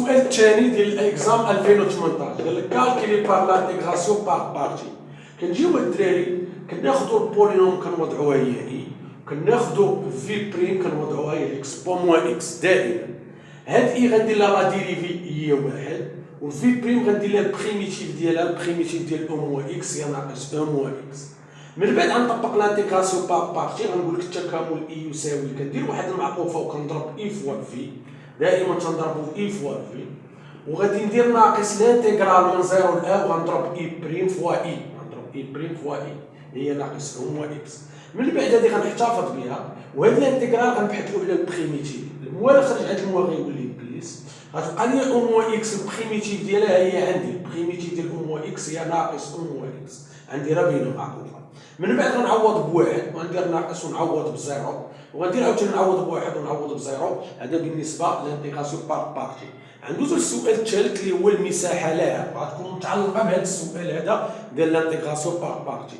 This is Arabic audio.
السؤال الثاني ديال الاكزام 2018 قال لك كالكولي بار لانتيغراسيون بار بارتي. كنجيو الدراري كناخذوا البولينوم كنوضعوها هي اي، كناخذوا في بريم كنوضعوها هي اكس بو موان اكس دائما. هاد اي غندير لها لا ديريفي هي واحد، والفي بريم غندير لها البريميتيف ديالها، البريميتيف ديال او موان اكس هي ناقص او موان اكس. من بعد غنطبق لانتيغراسيون بار بارتي، غنقول لك التكامل اي يساوي، كندير واحد المعطوفه وكنضرب اي فوا في، دائما تنضربو اي فوا في، وغادي ندير ناقص الانتيغرال من 0 ل 1 وغنضرب اي بريم فوا اي، غنضرب اي بريم فوا اي هي ناقص او موان اكس. من بعد هادي غنحتفظ بها، وهاد الانتيغرال غنبحثو على البريميتيف، الموال خرج عند الموال غيولي بليس، غتبقى لي او موان اكس البريميتيف ديالها هي عندي، البريميتيف ديال او موان اكس هي ناقص او موان اكس، عندي راه بينهم معطوفه. من بعد غنعوض بواحد وغندير ناقص ونعوض بزيرو، وغندير عاوتاني نعوض بواحد ونعوض بزيرو. هذا بالنسبه للانتيغراسيون بار بارتي. ندوزو للسؤال الثالث اللي هو المساحه لها، غتكون متعلقه بهذا السؤال هذا ديال لانتيغراسيون بار بارتي.